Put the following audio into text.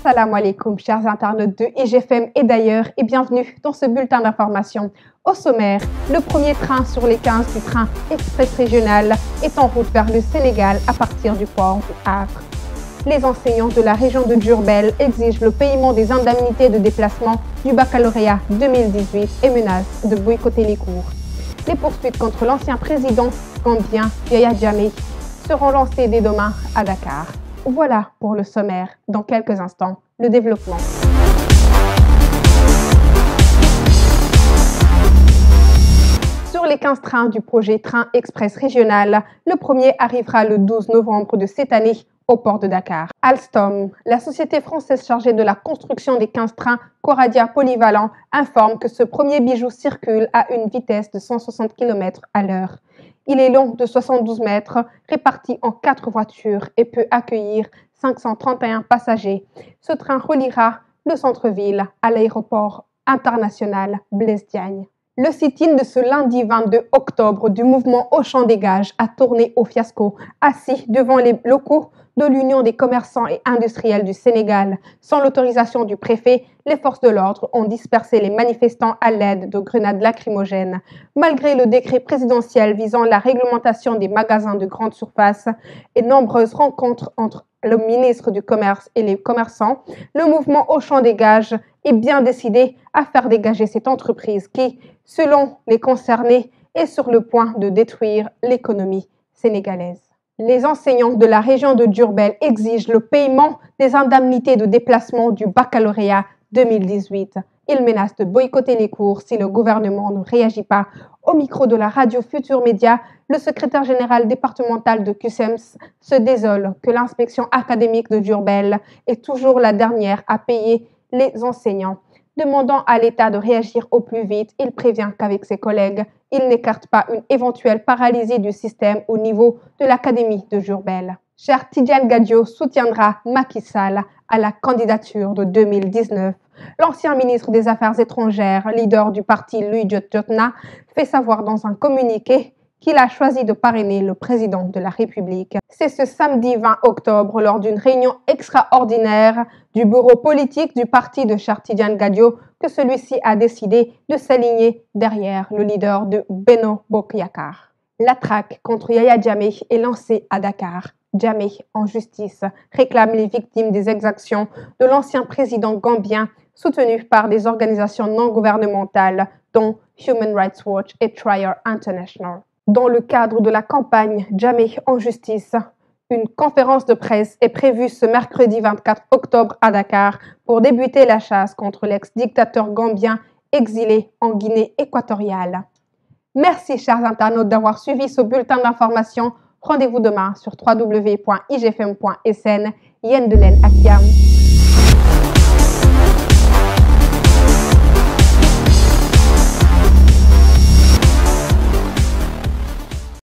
Assalamu alaikum, chers internautes de IGFM et d'ailleurs, et bienvenue dans ce bulletin d'information. Au sommaire, le premier train sur les 15 du train express régional est en route vers le Sénégal à partir du port du Havre. Les enseignants de la région de Diourbel exigent le paiement des indemnités de déplacement du baccalauréat 2018 et menacent de boycotter les cours. Les poursuites contre l'ancien président gambien Yaya Jammeh seront lancées dès demain à Dakar. Voilà pour le sommaire. Dans quelques instants, le développement. Sur les 15 trains du projet Train Express Régional, le premier arrivera le 12 novembre de cette année au port de Dakar. Alstom, la société française chargée de la construction des 15 trains Coradia polyvalents, informe que ce premier bijou circule à une vitesse de 160 km à l'heure. Il est long de 72 mètres, réparti en 4 voitures et peut accueillir 531 passagers. Ce train reliera le centre-ville à l'aéroport international Blaise Diagne. Le sit-in de ce lundi 22 octobre du mouvement Auchan Dégage a tourné au fiasco, assis devant les locaux de l'Union des commerçants et industriels du Sénégal. Sans l'autorisation du préfet, les forces de l'ordre ont dispersé les manifestants à l'aide de grenades lacrymogènes. Malgré le décret présidentiel visant la réglementation des magasins de grande surface et nombreuses rencontres entre le ministre du Commerce et les commerçants, le mouvement Auchan Dégage est bien décidé à faire dégager cette entreprise qui, selon les concernés, est sur le point de détruire l'économie sénégalaise. Les enseignants de la région de Diourbel exigent le paiement des indemnités de déplacement du baccalauréat 2018. Ils menacent de boycotter les cours si le gouvernement ne réagit pas. Au micro de la radio Futur Média, le secrétaire général départemental de CUSEMS se désole que l'inspection académique de Diourbel est toujours la dernière à payer les enseignants. Demandant à l'État de réagir au plus vite, il prévient qu'avec ses collègues, il n'écarte pas une éventuelle paralysie du système au niveau de l'Académie de Diourbel. Cheikh Tidiane Gadio soutiendra Macky Sall à la candidature de 2019. L'ancien ministre des Affaires étrangères, leader du parti Louis Jotna, fait savoir dans un communiqué qu'il a choisi de parrainer le président de la République. C'est ce samedi 20 octobre, lors d'une réunion extraordinaire du bureau politique du parti de Cheikh Tidiane Gadio, que celui-ci a décidé de s'aligner derrière le leader de Benno Bokk Yakaar. La traque contre Yaya Jammeh est lancée à Dakar. Jammeh, en justice, réclame les victimes des exactions de l'ancien président gambien, soutenu par des organisations non gouvernementales, dont Human Rights Watch et Trier International. Dans le cadre de la campagne Jammeh en justice, une conférence de presse est prévue ce mercredi 24 octobre à Dakar pour débuter la chasse contre l'ex-dictateur gambien exilé en Guinée équatoriale. Merci chers internautes d'avoir suivi ce bulletin d'information. Rendez-vous demain sur www.igfm.sn. Yen de len ak jàmm.